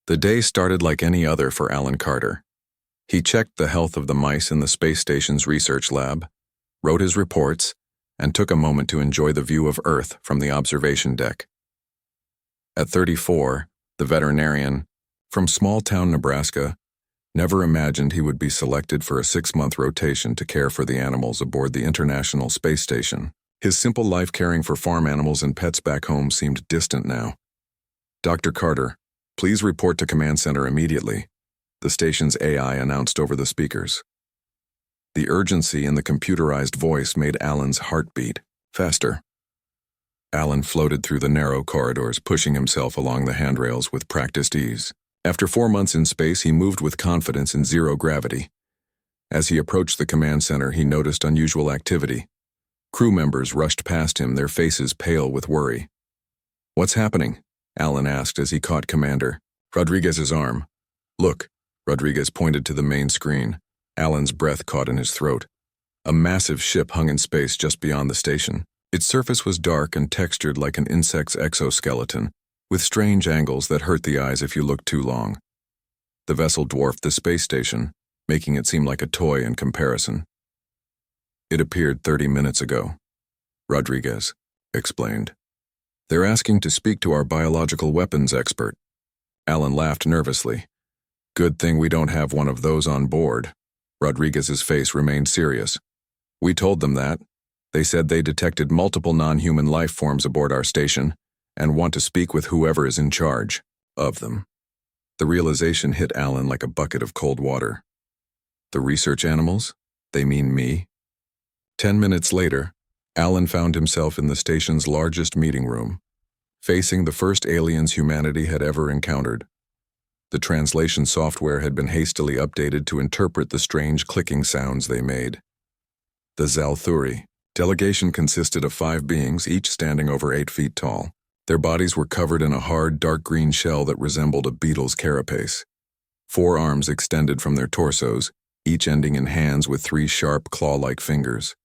The day started like any other for Alan Carter. He checked the health of the mice in the space station's research lab, wrote his reports, and took a moment to enjoy the view of Earth from the observation deck. At 34, the veterinarian, from small-town Nebraska, never imagined he would be selected for a 6-month rotation to care for the animals aboard the International Space Station. His simple life caring for farm animals and pets back home seemed distant now. "Dr. Carter, please report to Command Center immediately," the station's AI announced over the speakers. The urgency in the computerized voice made Alan's heart beat faster. Alan floated through the narrow corridors, pushing himself along the handrails with practiced ease. After 4 months in space, he moved with confidence in zero gravity. As he approached the command center, he noticed unusual activity. Crew members rushed past him, their faces pale with worry. "What's happening?" Alan asked as he caught Commander Rodriguez's arm. "Look," Rodriguez pointed to the main screen. Alan's breath caught in his throat. A massive ship hung in space just beyond the station. Its surface was dark and textured like an insect's exoskeleton, with strange angles that hurt the eyes if you looked too long. The vessel dwarfed the space station, making it seem like a toy in comparison. "It appeared 30 minutes ago," Rodriguez explained. "They're asking to speak to our biological weapons expert." Alan laughed nervously. "Good thing we don't have one of those on board." Rodriguez's face remained serious. "We told them that. They said they detected multiple non-human life forms aboard our station and want to speak with whoever is in charge of them." The realization hit Alan like a bucket of cold water. The research animals? They mean me? 10 minutes later, Alan found himself in the station's largest meeting room, facing the first aliens humanity had ever encountered. The translation software had been hastily updated to interpret the strange clicking sounds they made. The Zalthuri delegation consisted of 5 beings, each standing over 8 feet tall. Their bodies were covered in a hard, dark green shell that resembled a beetle's carapace. 4 arms extended from their torsos, each ending in hands with 3 sharp, claw-like fingers.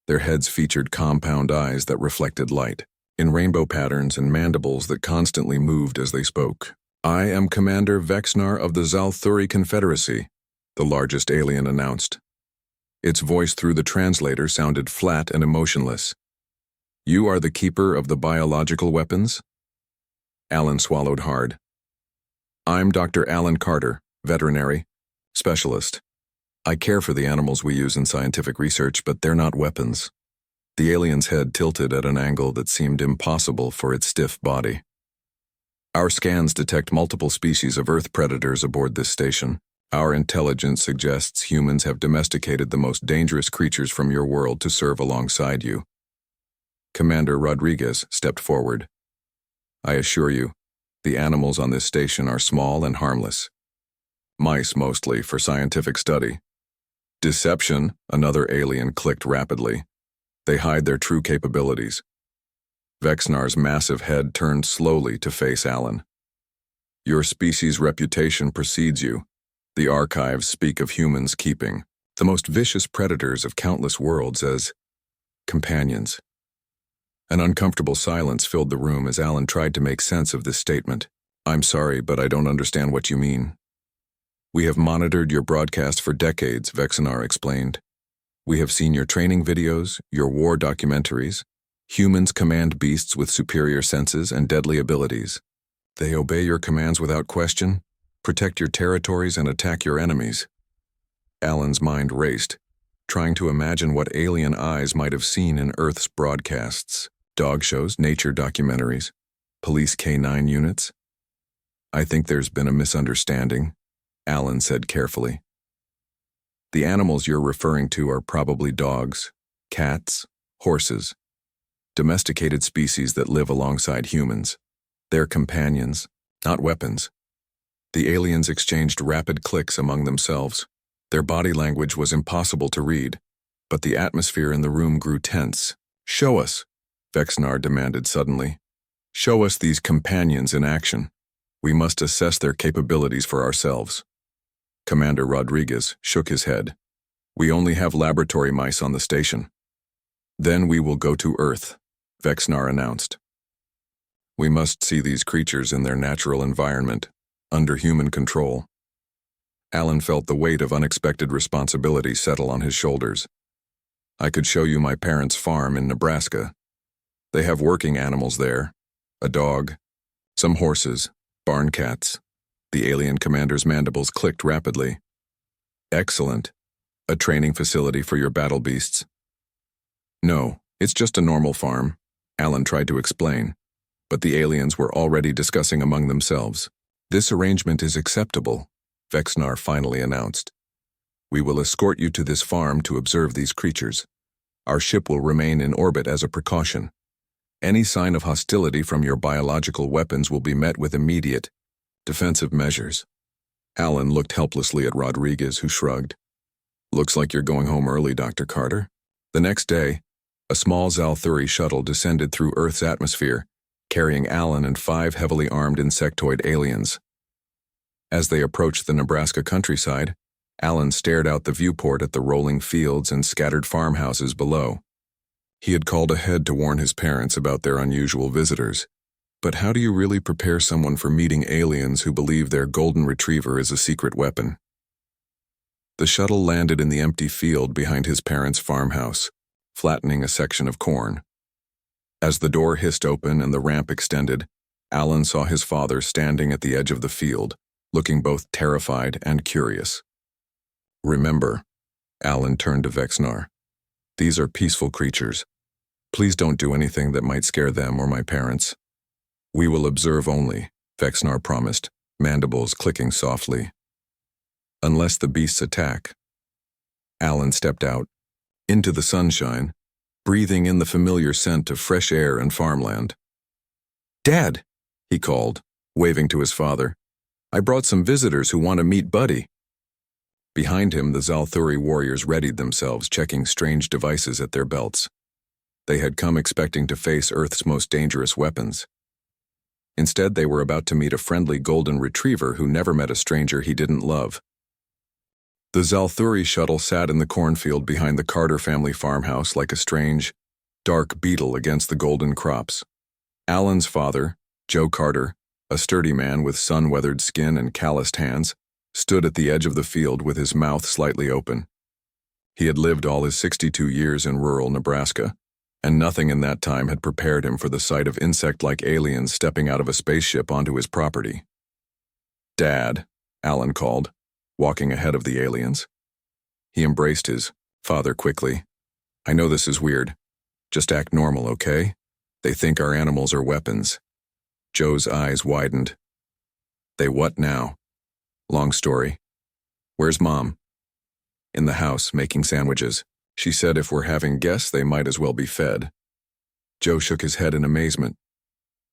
Their heads featured compound eyes that reflected light, in rainbow patterns and mandibles that constantly moved as they spoke. "I am Commander Vexnar of the Zalthuri Confederacy," the largest alien announced. Its voice through the translator sounded flat and emotionless. "You are the keeper of the biological weapons?" Alan swallowed hard. "I'm Dr. Alan Carter, veterinary, specialist. I care for the animals we use in scientific research, but they're not weapons." The alien's head tilted at an angle that seemed impossible for its stiff body. "Our scans detect multiple species of Earth predators aboard this station. Our intelligence suggests humans have domesticated the most dangerous creatures from your world to serve alongside you." Commander Rodriguez stepped forward. "I assure you, the animals on this station are small and harmless. Mice mostly for scientific study." "Deception," another alien clicked rapidly. "They hide their true capabilities." Vexnar's massive head turned slowly to face Alan. "Your species' reputation precedes you. The archives speak of humans keeping the most vicious predators of countless worlds as companions." An uncomfortable silence filled the room as Alan tried to make sense of this statement. "I'm sorry, but I don't understand what you mean." "We have monitored your broadcast for decades," Vexnar explained. "We have seen your training videos, your war documentaries. Humans command beasts with superior senses and deadly abilities. They obey your commands without question, protect your territories, and attack your enemies." Alan's mind raced, trying to imagine what alien eyes might have seen in Earth's broadcasts. Dog shows, nature documentaries, police K9 units. "I think there's been a misunderstanding," Alan said carefully. "The animals you're referring to are probably dogs, cats, horses, domesticated species that live alongside humans. They're companions, not weapons." The aliens exchanged rapid clicks among themselves. Their body language was impossible to read, but the atmosphere in the room grew tense. "Show us," Vexnar demanded suddenly. "Show us these companions in action. We must assess their capabilities for ourselves." Commander Rodriguez shook his head. "We only have laboratory mice on the station." "Then we will go to Earth," Vexnar announced. "We must see these creatures in their natural environment," under human control. Alan felt the weight of unexpected responsibility settle on his shoulders. I could show you my parents' farm in Nebraska. They have working animals there, a dog, some horses, barn cats. The alien commander's mandibles clicked rapidly. Excellent. A training facility for your battle beasts. No, it's just a normal farm, Alan tried to explain, but the aliens were already discussing among themselves. This arrangement is acceptable, Vexnar finally announced. We will escort you to this farm to observe these creatures. Our ship will remain in orbit as a precaution. Any sign of hostility from your biological weapons will be met with immediate defensive measures. Alan looked helplessly at Rodriguez, who shrugged. Looks like you're going home early, Dr. Carter. The next day, a small Zalthuri shuttle descended through Earth's atmosphere, carrying Alan and 5 heavily armed insectoid aliens. As they approached the Nebraska countryside, Alan stared out the viewport at the rolling fields and scattered farmhouses below. He had called ahead to warn his parents about their unusual visitors. But how do you really prepare someone for meeting aliens who believe their golden retriever is a secret weapon? The shuttle landed in the empty field behind his parents' farmhouse, flattening a section of corn. As the door hissed open and the ramp extended, Alan saw his father standing at the edge of the field, looking both terrified and curious. Remember, Alan turned to Vexnar. These are peaceful creatures. Please don't do anything that might scare them or my parents. We will observe only, Vexnar promised, mandibles clicking softly. Unless the beasts attack. Alan stepped out, into the sunshine, breathing in the familiar scent of fresh air and farmland. Dad, he called, waving to his father. I brought some visitors who want to meet Buddy. Behind him, the Zalthuri warriors readied themselves, checking strange devices at their belts. They had come expecting to face Earth's most dangerous weapons. Instead, they were about to meet a friendly golden retriever who never met a stranger he didn't love. The Zalthuri shuttle sat in the cornfield behind the Carter family farmhouse like a strange, dark beetle against the golden crops. Alan's father, Joe Carter, a sturdy man with sun-weathered skin and calloused hands, stood at the edge of the field with his mouth slightly open. He had lived all his 62 years in rural Nebraska, and nothing in that time had prepared him for the sight of insect-like aliens stepping out of a spaceship onto his property. Dad, Alan called, walking ahead of the aliens. He embraced his father quickly. I know this is weird. Just act normal, okay? They think our animals are weapons. Joe's eyes widened. They what now? Long story. Where's Mom? In the house, making sandwiches. She said if we're having guests, they might as well be fed. Joe shook his head in amazement.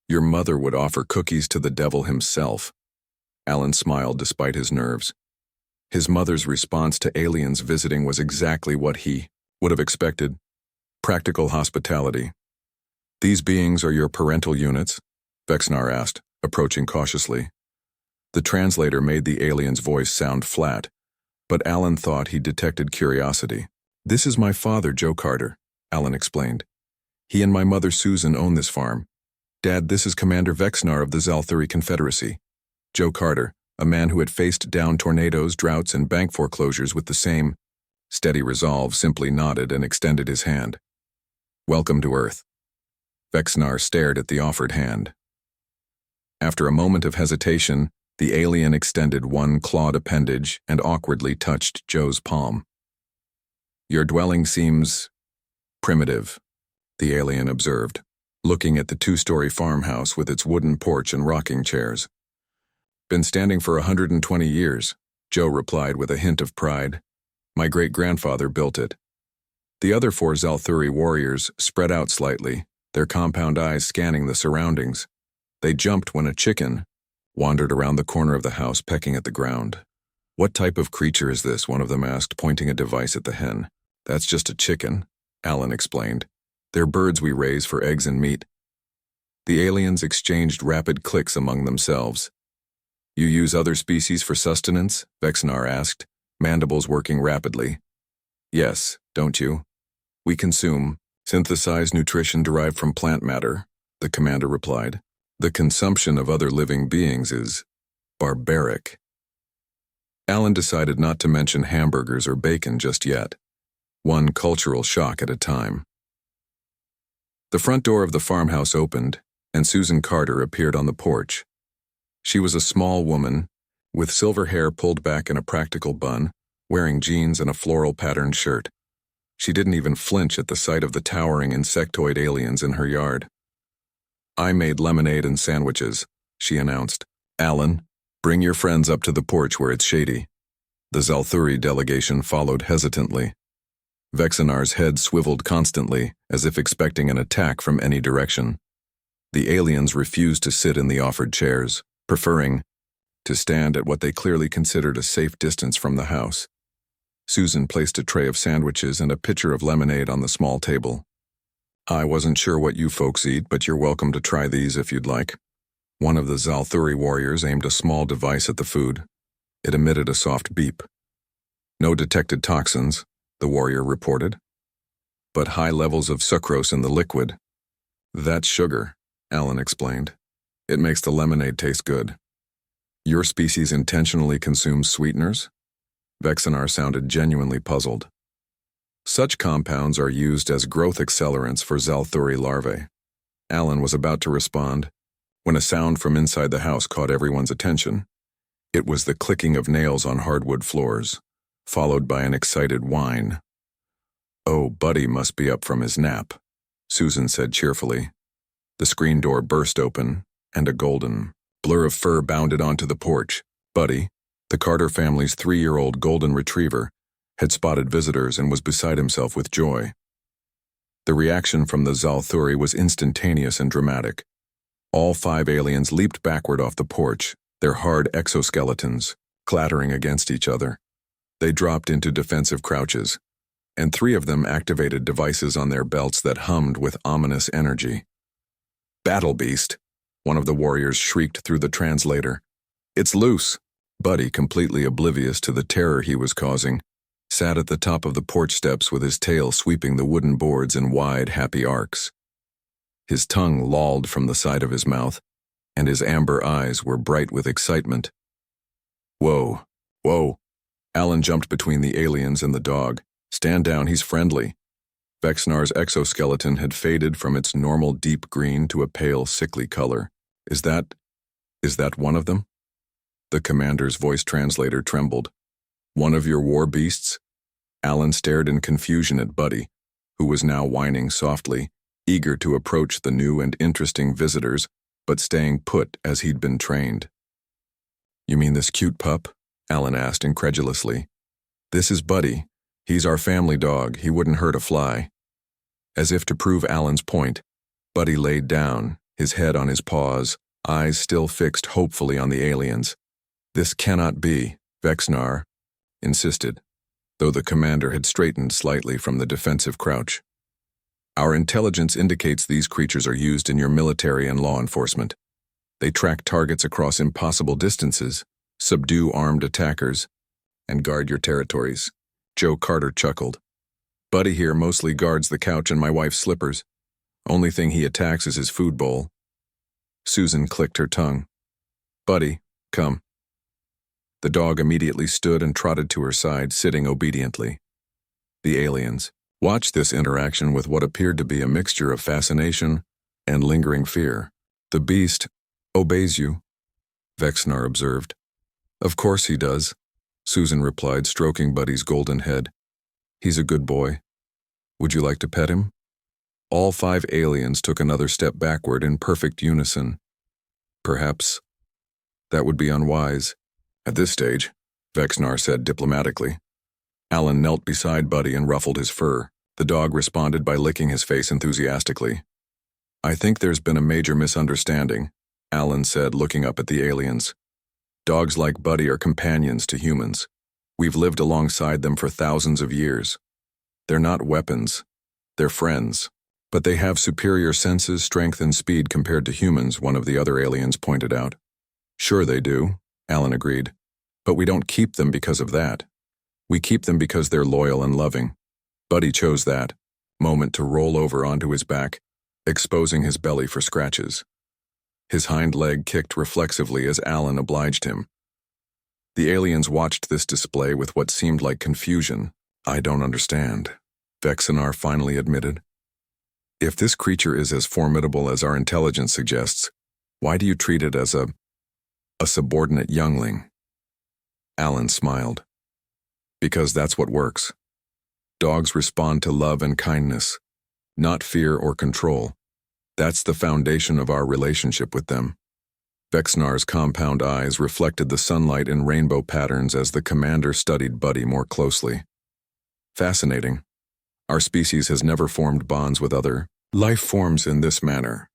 Your mother would offer cookies to the devil himself. Alan smiled despite his nerves. His mother's response to aliens visiting was exactly what he would have expected. Practical hospitality. These beings are your parental units? Vexnar asked, approaching cautiously. The translator made the alien's voice sound flat, but Alan thought he detected curiosity. This is my father, Joe Carter, Alan explained. He and my mother Susan own this farm. Dad, this is Commander Vexnar of the Zalthuri Confederacy. Joe Carter, a man who had faced down tornadoes, droughts, and bank foreclosures with the same steady resolve, simply nodded and extended his hand. Welcome to Earth. Vexnar stared at the offered hand. After a moment of hesitation, the alien extended one clawed appendage and awkwardly touched Joe's palm. Your dwelling seems primitive, the alien observed, looking at the 2-story farmhouse with its wooden porch and rocking chairs. Been standing for 120 years, Joe replied with a hint of pride. My great-grandfather built it. The other 4 Zalthuri warriors spread out slightly, their compound eyes scanning the surroundings. They jumped when a chicken wandered around the corner of the house, pecking at the ground. What type of creature is this? One of them asked, pointing a device at the hen. That's just a chicken, Alan explained. They're birds we raise for eggs and meat. The aliens exchanged rapid clicks among themselves. You use other species for sustenance? Vexnar asked, mandibles working rapidly. Yes, don't you? We consume synthesized nutrition derived from plant matter, the commander replied. The consumption of other living beings is Barbaric. Alan decided not to mention hamburgers or bacon just yet, one cultural shock at a time. The front door of the farmhouse opened, and Susan Carter appeared on the porch. She was a small woman, with silver hair pulled back in a practical bun, wearing jeans and a floral-patterned shirt. She didn't even flinch at the sight of the towering insectoid aliens in her yard. "I made lemonade and sandwiches," she announced. "Alan, bring your friends up to the porch where it's shady." The Zalthuri delegation followed hesitantly. Vexinar's head swiveled constantly, as if expecting an attack from any direction. The aliens refused to sit in the offered chairs, preferring to stand at what they clearly considered a safe distance from the house. Susan placed a tray of sandwiches and a pitcher of lemonade on the small table. "I wasn't sure what you folks eat, but you're welcome to try these if you'd like." One of the Zalthuri warriors aimed a small device at the food. It emitted a soft beep. "No detected toxins," the warrior reported, "but high levels of sucrose in the liquid." "That's sugar," Alan explained. "It makes the lemonade taste good." "Your species intentionally consumes sweeteners?" Vexinar sounded genuinely puzzled. "Such compounds are used as growth accelerants for Zalthuri larvae." Alan was about to respond when a sound from inside the house caught everyone's attention. It was the clicking of nails on hardwood floors, followed by an excited whine. "Oh, Buddy must be up from his nap," Susan said cheerfully. The screen door burst open, and a golden blur of fur bounded onto the porch. Buddy, the Carter family's 3-year-old golden retriever, had spotted visitors and was beside himself with joy. The reaction from the Zalthuri was instantaneous and dramatic. All 5 aliens leaped backward off the porch, their hard exoskeletons clattering against each other. They dropped into defensive crouches, and 3 of them activated devices on their belts that hummed with ominous energy. "Battle Beast!" one of the warriors shrieked through the translator. "It's loose!" Buddy, completely oblivious to the terror he was causing, sat at the top of the porch steps with his tail sweeping the wooden boards in wide, happy arcs. His tongue lolled from the side of his mouth, and his amber eyes were bright with excitement. "Whoa, whoa." Alan jumped between the aliens and the dog. "Stand down, he's friendly." Vexnar's exoskeleton had faded from its normal deep green to a pale, sickly color. Is that one of them?" The commander's voice translator trembled. "One of your war beasts?" Alan stared in confusion at Buddy, who was now whining softly, eager to approach the new and interesting visitors, but staying put as he'd been trained. "You mean this cute pup?" Alan asked incredulously. "This is Buddy. He's our family dog. He wouldn't hurt a fly." As if to prove Alan's point, Buddy laid down, his head on his paws, eyes still fixed hopefully on the aliens. "This cannot be," Vexnar insisted, though the commander had straightened slightly from the defensive crouch. "Our intelligence indicates these creatures are used in your military and law enforcement. They track targets across impossible distances, subdue armed attackers, and guard your territories." Joe Carter chuckled. "Buddy here mostly guards the couch and my wife's slippers. Only thing he attacks is his food bowl." Susan clicked her tongue. "Buddy, come." The dog immediately stood and trotted to her side, sitting obediently. The aliens watched this interaction with what appeared to be a mixture of fascination and lingering fear. "The beast obeys you," Vexnar observed. "Of course he does," Susan replied, stroking Buddy's golden head. "He's a good boy. Would you like to pet him?" All 5 aliens took another step backward in perfect unison. "Perhaps that would be unwise at this stage," Vexnar said diplomatically. Alan knelt beside Buddy and ruffled his fur. The dog responded by licking his face enthusiastically. "I think there's been a major misunderstanding," Alan said, looking up at the aliens. "Dogs like Buddy are companions to humans. We've lived alongside them for thousands of years. They're not weapons. They're friends. But they have superior senses, strength, and speed compared to humans," one of the other aliens pointed out. "Sure they do," Alan agreed. "But we don't keep them because of that. We keep them because they're loyal and loving." Buddy chose that moment to roll over onto his back, exposing his belly for scratches. His hind leg kicked reflexively as Alan obliged him. The aliens watched this display with what seemed like confusion. "I don't understand," Vexenar finally admitted. "If this creature is as formidable as our intelligence suggests, why do you treat it as a subordinate youngling?" Alan smiled. "Because that's what works. Dogs respond to love and kindness, not fear or control. That's the foundation of our relationship with them." Vexnar's compound eyes reflected the sunlight in rainbow patterns as the commander studied Buddy more closely. "Fascinating. Our species has never formed bonds with other life forms in this manner."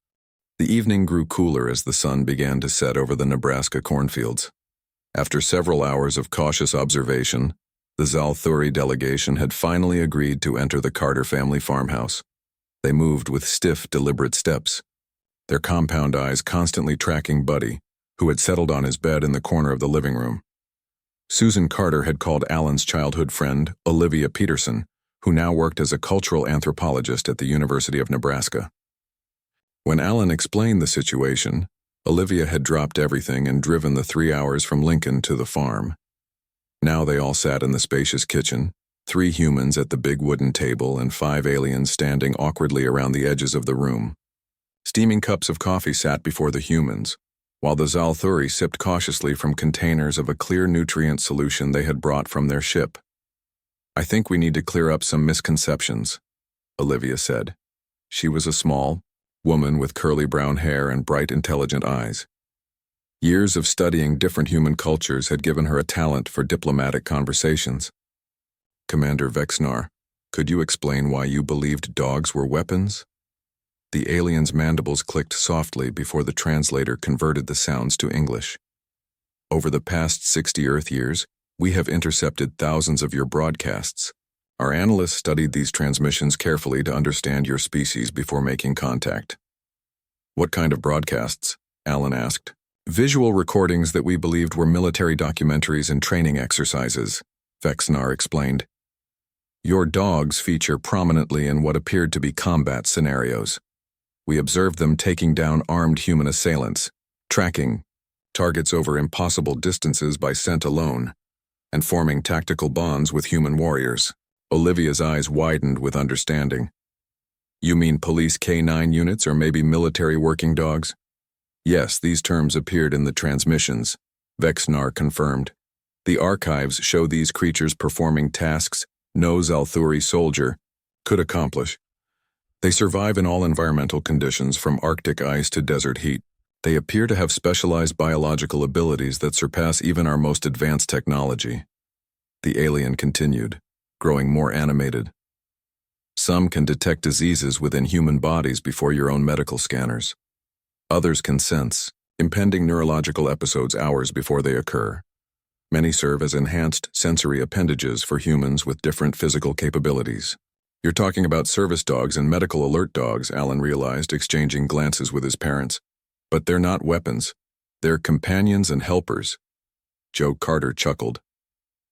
The evening grew cooler as the sun began to set over the Nebraska cornfields. After several hours of cautious observation, the Zalthuri delegation had finally agreed to enter the Carter family farmhouse. They moved with stiff, deliberate steps, their compound eyes constantly tracking Buddy, who had settled on his bed in the corner of the living room. Susan Carter had called Alan's childhood friend, Olivia Peterson, who now worked as a cultural anthropologist at the University of Nebraska. When Alan explained the situation, Olivia had dropped everything and driven the 3 hours from Lincoln to the farm. Now they all sat in the spacious kitchen, 3 humans at the big wooden table and 5 aliens standing awkwardly around the edges of the room. Steaming cups of coffee sat before the humans, while the Zalthuri sipped cautiously from containers of a clear nutrient solution they had brought from their ship. "I think we need to clear up some misconceptions," Olivia said. She was a small woman with curly brown hair and bright, intelligent eyes. Years of studying different human cultures had given her a talent for diplomatic conversations. "Commander Vexnar, could you explain why you believed dogs were weapons?" The alien's mandibles clicked softly before the translator converted the sounds to English. "Over the past 60 Earth years, we have intercepted thousands of your broadcasts. Our analysts studied these transmissions carefully to understand your species before making contact." "What kind of broadcasts?" Alan asked. "Visual recordings that we believed were military documentaries and training exercises," Vexnar explained. "Your dogs feature prominently in what appeared to be combat scenarios. We observed them taking down armed human assailants, tracking targets over impossible distances by scent alone, and forming tactical bonds with human warriors." Olivia's eyes widened with understanding. "You mean police K9 units or maybe military working dogs?" "Yes, these terms appeared in the transmissions," Vexnar confirmed. "The archives show these creatures performing tasks no Zalthuri soldier could accomplish. They survive in all environmental conditions from Arctic ice to desert heat. They appear to have specialized biological abilities that surpass even our most advanced technology." The alien continued, growing more animated. "Some can detect diseases within human bodies before your own medical scanners. Others can sense impending neurological episodes hours before they occur. Many serve as enhanced sensory appendages for humans with different physical capabilities." "You're talking about service dogs and medical alert dogs," Alan realized, exchanging glances with his parents. "But they're not weapons. They're companions and helpers." Joe Carter chuckled.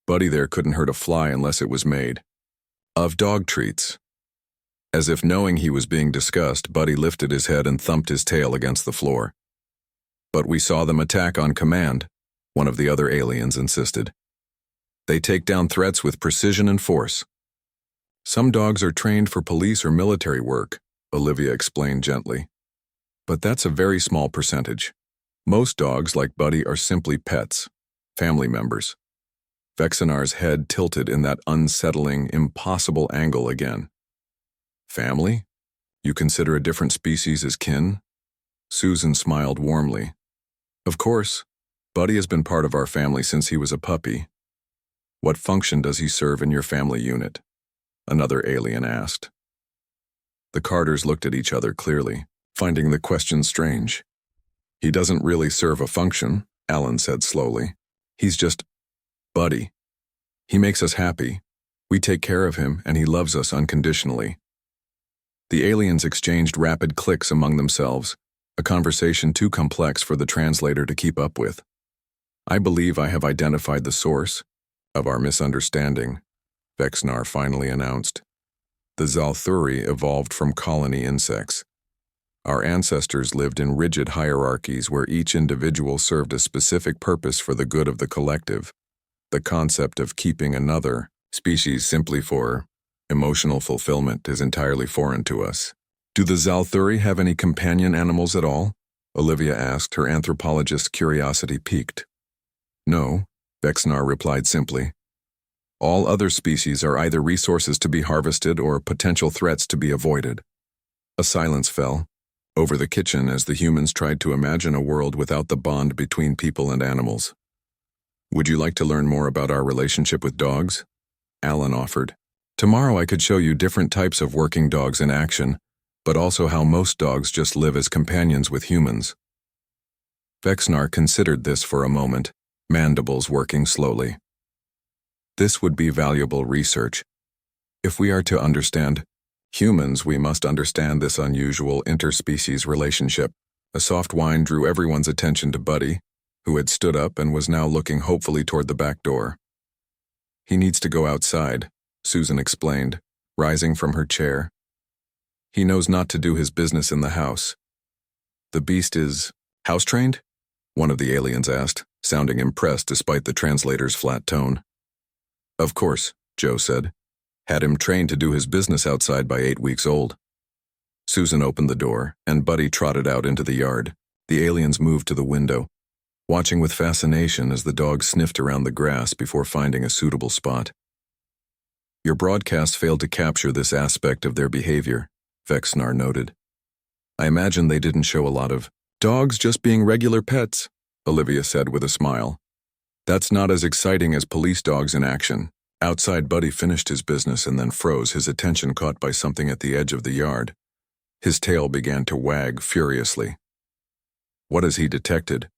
"Buddy there couldn't hurt a fly unless it was made of dog treats." As if knowing he was being discussed, Buddy lifted his head and thumped his tail against the floor. "But we saw them attack on command," one of the other aliens insisted. "They take down threats with precision and force." "Some dogs are trained for police or military work," Olivia explained gently. "But that's a very small percentage. Most dogs, like Buddy, are simply pets, family members." Vexenar's head tilted in that unsettling, impossible angle again. "Family? You consider a different species as kin?" Susan smiled warmly. "Of course. Buddy has been part of our family since he was a puppy." "What function does he serve in your family unit?" another alien asked. The Carters looked at each other clearly, finding the question strange. "He doesn't really serve a function," Alan said slowly. "He's just Buddy. He makes us happy. We take care of him, and he loves us unconditionally." The aliens exchanged rapid clicks among themselves, a conversation too complex for the translator to keep up with. "I believe I have identified the source of our misunderstanding," Vexnar finally announced. "The Zalthuri evolved from colony insects. Our ancestors lived in rigid hierarchies where each individual served a specific purpose for the good of the collective. The concept of keeping another species simply for emotional fulfillment is entirely foreign to us. Do the Zalthuri have any companion animals at all? Olivia asked, her anthropologist's curiosity piqued. No, Vexnar replied simply. All other species are either resources to be harvested or potential threats to be avoided. A silence fell over the kitchen as the humans tried to imagine a world without the bond between people and animals. Would you like to learn more about our relationship with dogs? Alan offered. Tomorrow I could show you different types of working dogs in action, but also how most dogs just live as companions with humans. Vexnar considered this for a moment, mandibles working slowly. This would be valuable research. If we are to understand humans, we must understand this unusual interspecies relationship. A soft whine drew everyone's attention to Buddy, who had stood up and was now looking hopefully toward the back door. He needs to go outside, Susan explained, rising from her chair. He knows not to do his business in the house. The beast is house-trained? One of the aliens asked, sounding impressed despite the translator's flat tone. Of course, Joe said. Had him trained to do his business outside by 8 weeks old. Susan opened the door, and Buddy trotted out into the yard. The aliens moved to the window, watching with fascination as the dog sniffed around the grass before finding a suitable spot. Your broadcast failed to capture this aspect of their behavior, Vexnar noted. I imagine they didn't show a lot of dogs just being regular pets, Olivia said with a smile. That's not as exciting as police dogs in action. Outside, Buddy finished his business and then froze, his attention caught by something at the edge of the yard. His tail began to wag furiously. What has he detected?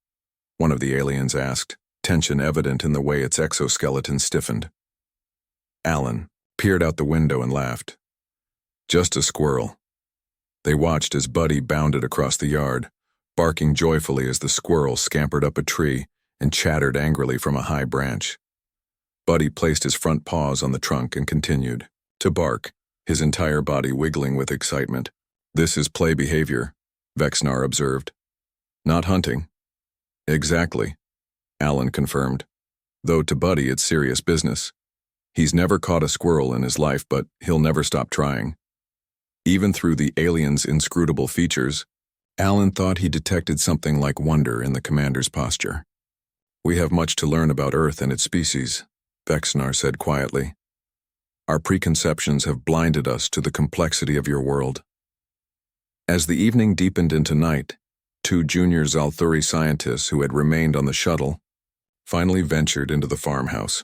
One of the aliens asked, tension evident in the way its exoskeleton stiffened. Alan peered out the window and laughed. Just a squirrel. They watched as Buddy bounded across the yard, barking joyfully as the squirrel scampered up a tree and chattered angrily from a high branch. Buddy placed his front paws on the trunk and continued to bark, his entire body wiggling with excitement. This is play behavior, Vexnar observed. Not hunting. Exactly, Alan confirmed. Though to Buddy it's serious business. He's never caught a squirrel in his life, but he'll never stop trying. Even through the alien's inscrutable features, Alan thought he detected something like wonder in the commander's posture. We have much to learn about Earth and its species, Vexnar said quietly. Our preconceptions have blinded us to the complexity of your world. As the evening deepened into night, 2 junior Zalthuri scientists who had remained on the shuttle finally ventured into the farmhouse.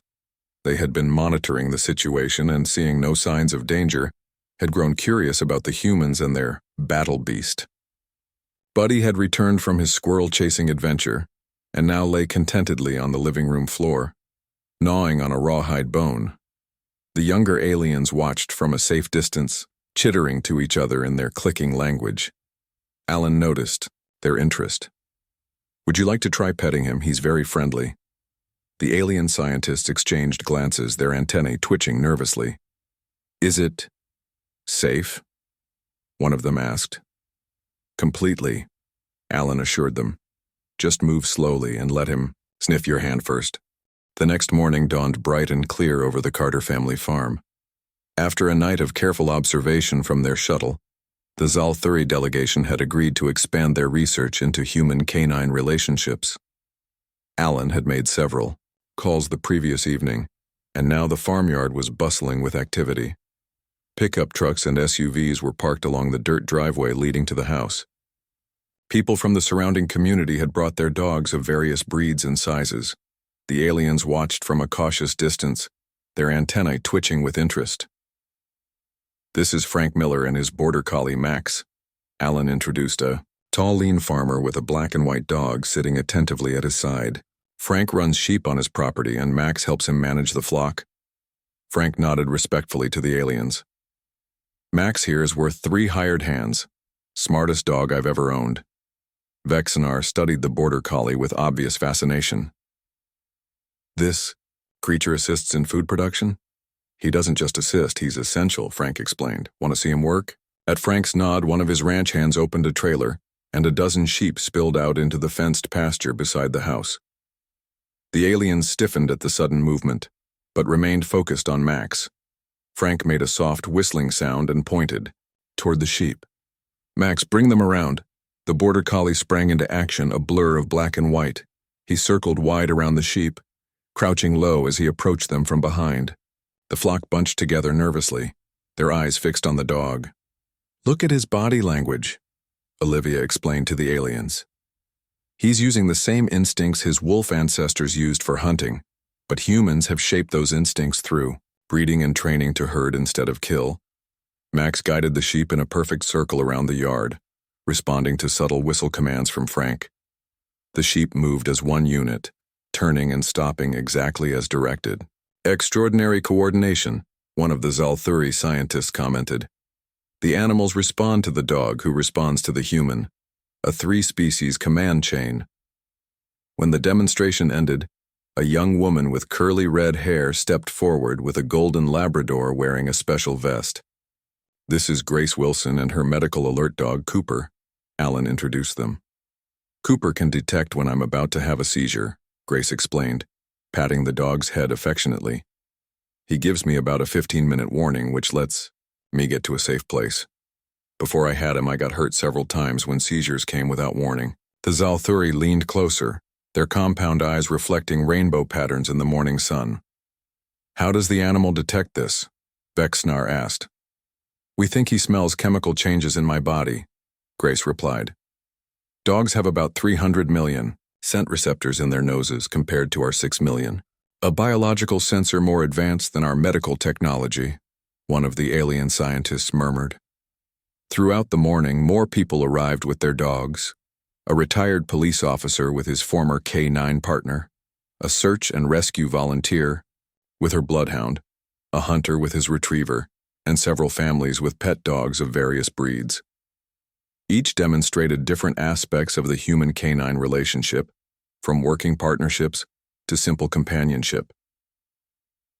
They had been monitoring the situation and, seeing no signs of danger, had grown curious about the humans and their battle beast. Buddy had returned from his squirrel-chasing adventure and now lay contentedly on the living room floor, gnawing on a rawhide bone. The younger aliens watched from a safe distance, chittering to each other in their clicking language. Alan noticed their interest. Would you like to try petting him? He's very friendly. The alien scientists exchanged glances, their antennae twitching nervously. Is it safe? One of them asked. Completely, Alan assured them. Just move slowly and let him sniff your hand first. The next morning dawned bright and clear over the Carter family farm. After a night of careful observation from their shuttle, the Zalthuri delegation had agreed to expand their research into human-canine relationships. Alan had made several calls the previous evening, and now the farmyard was bustling with activity. Pickup trucks and SUVs were parked along the dirt driveway leading to the house. People from the surrounding community had brought their dogs of various breeds and sizes. The aliens watched from a cautious distance, their antennae twitching with interest. This is Frank Miller and his border collie Max. Alan introduced a tall, lean farmer with a black and white dog sitting attentively at his side. Frank runs sheep on his property and Max helps him manage the flock. Frank nodded respectfully to the aliens. Max here is worth 3 hired hands. Smartest dog I've ever owned. Vexnar studied the border collie with obvious fascination. This creature assists in food production? He doesn't just assist, he's essential, Frank explained. Want to see him work? At Frank's nod, one of his ranch hands opened a trailer, and a dozen sheep spilled out into the fenced pasture beside the house. The aliens stiffened at the sudden movement, but remained focused on Max. Frank made a soft whistling sound and pointed toward the sheep. "Max, bring them around." The border collie sprang into action, a blur of black and white. He circled wide around the sheep, crouching low as he approached them from behind. The flock bunched together nervously, their eyes fixed on the dog. "Look at his body language," Olivia explained to the aliens. "He's using the same instincts his wolf ancestors used for hunting, but humans have shaped those instincts through breeding and training to herd instead of kill." Max guided the sheep in a perfect circle around the yard, responding to subtle whistle commands from Frank. The sheep moved as one unit, turning and stopping exactly as directed. "Extraordinary coordination," one of the Zalthuri scientists commented. "The animals respond to the dog, who responds to the human. A three-species command chain." When the demonstration ended, a young woman with curly red hair stepped forward with a golden Labrador wearing a special vest. "This is Grace Wilson and her medical alert dog, Cooper," Alan introduced them. "Cooper can detect when I'm about to have a seizure," Grace explained, patting the dog's head affectionately. "He gives me about a 15-minute warning, which lets me get to a safe place. Before I had him, I got hurt several times when seizures came without warning." The Zalthuri leaned closer, their compound eyes reflecting rainbow patterns in the morning sun. "How does the animal detect this?" Vexnar asked. "We think he smells chemical changes in my body," Grace replied. "Dogs have about 300 million scent receptors in their noses compared to our 6 million. A biological sensor more advanced than our medical technology," one of the alien scientists murmured. Throughout the morning, more people arrived with their dogs. A retired police officer with his former K9 partner, a search and rescue volunteer with her bloodhound, a hunter with his retriever, and several families with pet dogs of various breeds. Each demonstrated different aspects of the human-canine relationship, from working partnerships to simple companionship.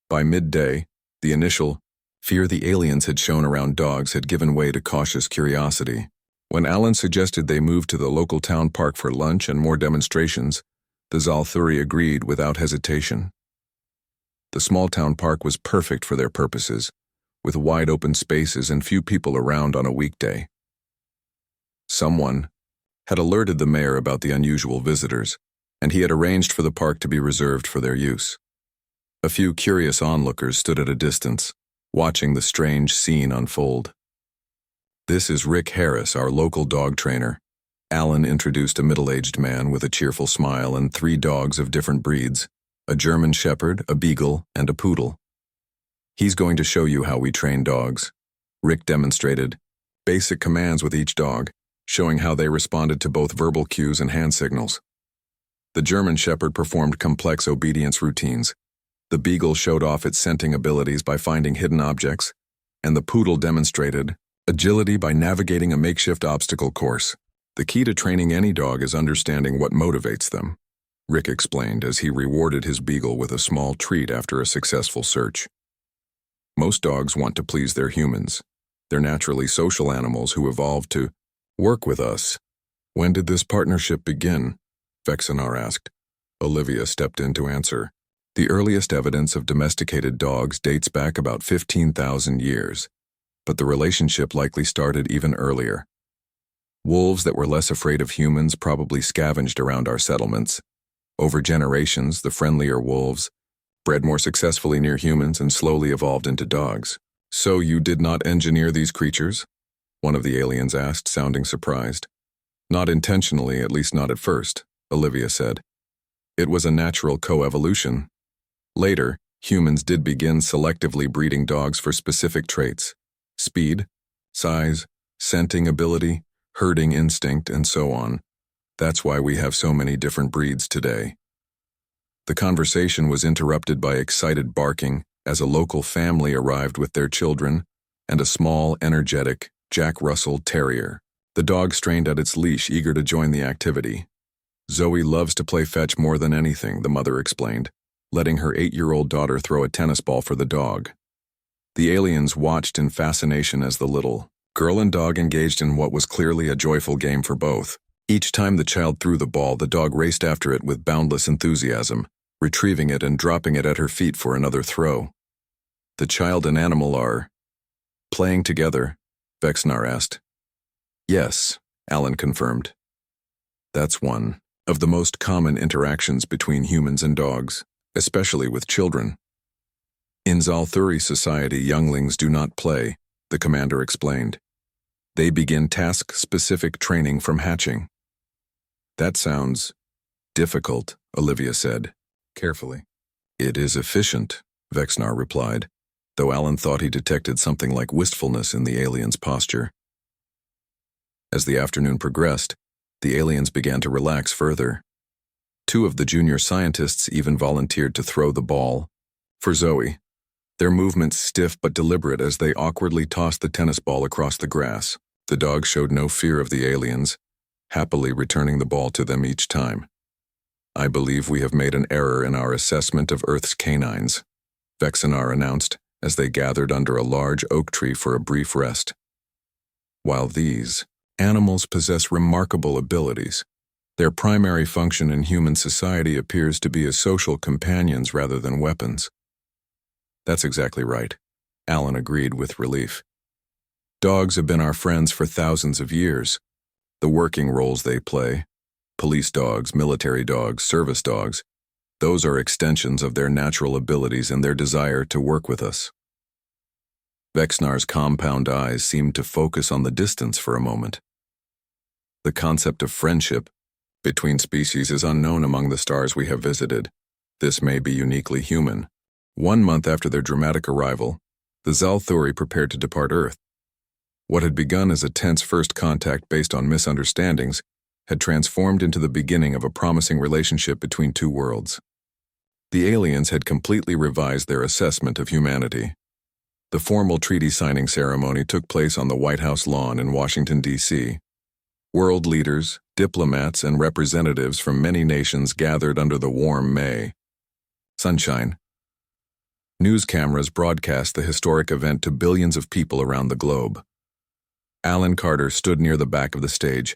By midday, the initial fear the aliens had shown around dogs had given way to cautious curiosity. When Alan suggested they move to the local town park for lunch and more demonstrations, the Zalthuri agreed without hesitation. The small town park was perfect for their purposes, with wide open spaces and few people around on a weekday. Someone had alerted the mayor about the unusual visitors, and he had arranged for the park to be reserved for their use. A few curious onlookers stood at a distance, watching the strange scene unfold. "This is Rick Harris, our local dog trainer." Alan introduced a middle-aged man with a cheerful smile and 3 dogs of different breeds, a German Shepherd, a Beagle, and a Poodle. "He's going to show you how we train dogs." Rick demonstrated basic commands with each dog, showing how they responded to both verbal cues and hand signals. The German Shepherd performed complex obedience routines. The Beagle showed off its scenting abilities by finding hidden objects, and the Poodle demonstrated agility by navigating a makeshift obstacle course. "The key to training any dog is understanding what motivates them," Rick explained as he rewarded his Beagle with a small treat after a successful search. "Most dogs want to please their humans. They're naturally social animals who evolved to work with us." "When did this partnership begin?" Vexnar asked. Olivia stepped in to answer. "The earliest evidence of domesticated dogs dates back about 15,000 years. But the relationship likely started even earlier. Wolves that were less afraid of humans probably scavenged around our settlements. Over generations, the friendlier wolves bred more successfully near humans and slowly evolved into dogs." "So you did not engineer these creatures?" one of the aliens asked, sounding surprised. "Not intentionally, at least not at first," Olivia said. "It was a natural coevolution. Later, humans did begin selectively breeding dogs for specific traits: speed, size, scenting ability, herding instinct, and so on. That's why we have so many different breeds today." The conversation was interrupted by excited barking as a local family arrived with their children and a small, energetic Jack Russell Terrier. The dog strained at its leash, eager to join the activity. "Zoe loves to play fetch more than anything," the mother explained, letting her 8-year-old daughter throw a tennis ball for the dog. The aliens watched in fascination as the little Girl and dog engaged in what was clearly a joyful game for both. Each time the child threw the ball, the dog raced after it with boundless enthusiasm, retrieving it and dropping it at her feet for another throw. The child and animal are playing together, Vexnar asked. Yes, Alan confirmed. That's one of the most common interactions between humans and dogs, especially with children. In Zalthuri society, younglings do not play, the commander explained. They begin task-specific training from hatching. That sounds difficult, Olivia said, carefully. It is efficient, Vexnar replied, though Alan thought he detected something like wistfulness in the alien's posture. As the afternoon progressed, the aliens began to relax further. Two of the junior scientists even volunteered to throw the ball. For Zoe, their movements stiff but deliberate as they awkwardly tossed the tennis ball across the grass. The dog showed no fear of the aliens, happily returning the ball to them each time. I believe we have made an error in our assessment of Earth's canines, Vexnar announced as they gathered under a large oak tree for a brief rest. While these animals possess remarkable abilities, their primary function in human society appears to be as social companions rather than weapons. That's exactly right, Alan agreed with relief. Dogs have been our friends for thousands of years. The working roles they play, police dogs, military dogs, service dogs, those are extensions of their natural abilities and their desire to work with us. Vexnar's compound eyes seemed to focus on the distance for a moment. The concept of friendship between species is unknown among the stars we have visited. This may be uniquely human. 1 month after their dramatic arrival, the Zalthuri prepared to depart Earth. What had begun as a tense first contact based on misunderstandings had transformed into the beginning of a promising relationship between two worlds. The aliens had completely revised their assessment of humanity. The formal treaty signing ceremony took place on the White House lawn in Washington, D.C. World leaders, diplomats, and representatives from many nations gathered under the warm May sunshine. News cameras broadcast the historic event to billions of people around the globe. Alan Carter stood near the back of the stage,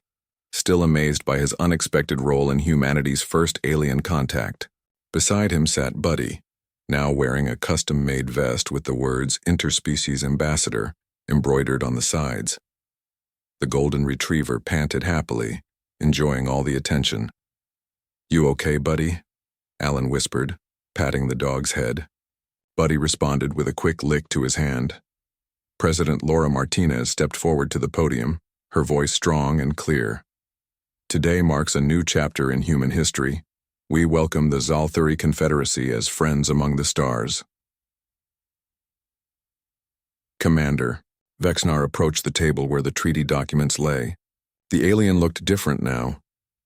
still amazed by his unexpected role in humanity's first alien contact. Beside him sat Buddy, now wearing a custom-made vest with the words Interspecies Ambassador embroidered on the sides. The golden retriever panted happily, enjoying all the attention. "You okay, Buddy?" Alan whispered, patting the dog's head. Buddy responded with a quick lick to his hand. President Laura Martinez stepped forward to the podium, her voice strong and clear. Today marks a new chapter in human history. We welcome the Zalthuri Confederacy as friends among the stars. Commander. Vexnar approached the table where the treaty documents lay. The alien looked different now,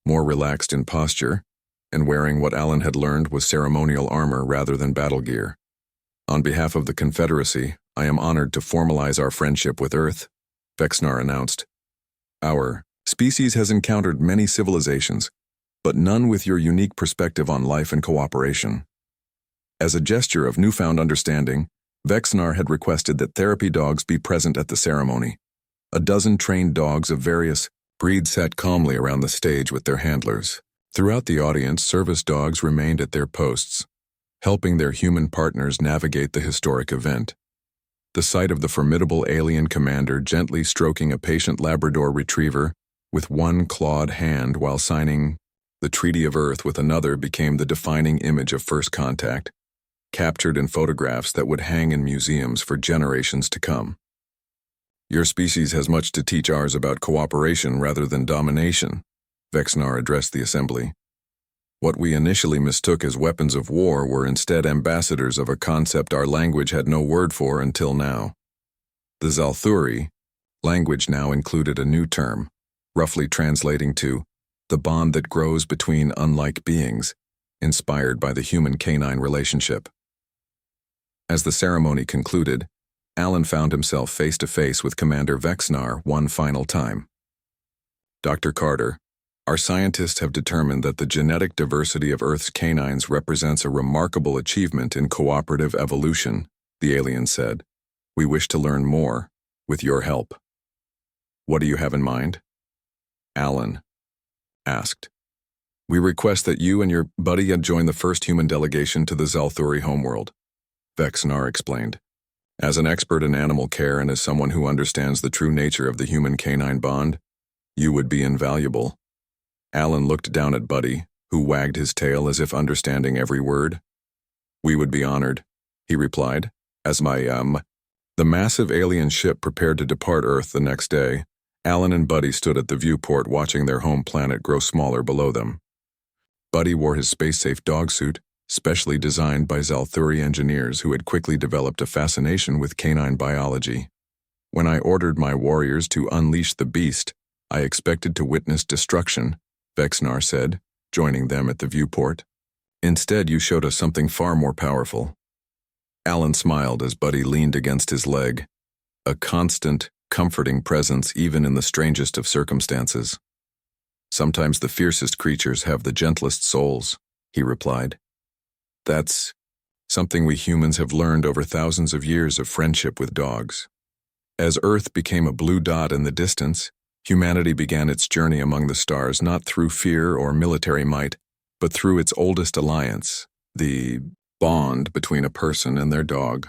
more relaxed in posture, and wearing what Alan had learned was ceremonial armor rather than battle gear. On behalf of the Confederacy, I am honored to formalize our friendship with Earth, Vexnar announced. Our species has encountered many civilizations, but none with your unique perspective on life and cooperation. As a gesture of newfound understanding, Vexnar had requested that therapy dogs be present at the ceremony. A dozen trained dogs of various breeds sat calmly around the stage with their handlers. Throughout the audience, service dogs remained at their posts, helping their human partners navigate the historic event. The sight of the formidable alien commander gently stroking a patient Labrador retriever with one clawed hand while signing the Treaty of Earth with another became the defining image of first contact, captured in photographs that would hang in museums for generations to come. Your species has much to teach ours about cooperation rather than domination, Vexnar addressed the assembly. What we initially mistook as weapons of war were instead ambassadors of a concept our language had no word for until now. The Zalthuri language now included a new term, roughly translating to the bond that grows between unlike beings, inspired by the human-canine relationship. As the ceremony concluded, Alan found himself face-to-face with Commander Vexnar one final time. Dr. Carter, our scientists have determined that the genetic diversity of Earth's canines represents a remarkable achievement in cooperative evolution, the alien said. We wish to learn more, with your help. What do you have in mind? Alan asked. We request that you and your buddy join the first human delegation to the Zalthuri homeworld, Vexnar explained. As an expert in animal care and as someone who understands the true nature of the human-canine bond, you would be invaluable. Alan looked down at Buddy, who wagged his tail as if understanding every word. We would be honored, he replied, as The massive alien ship prepared to depart Earth the next day. Alan and Buddy stood at the viewport watching their home planet grow smaller below them. Buddy wore his space-safe dog suit, specially designed by Zalthuri engineers who had quickly developed a fascination with canine biology. When I ordered my warriors to unleash the beast, I expected to witness destruction, Vexnar said, joining them at the viewport. Instead, you showed us something far more powerful. Alan smiled as Buddy leaned against his leg, a constant, comforting presence even in the strangest of circumstances. Sometimes the fiercest creatures have the gentlest souls, he replied. That's something we humans have learned over thousands of years of friendship with dogs. As Earth became a blue dot in the distance, humanity began its journey among the stars not through fear or military might, but through its oldest alliance, the bond between a person and their dog.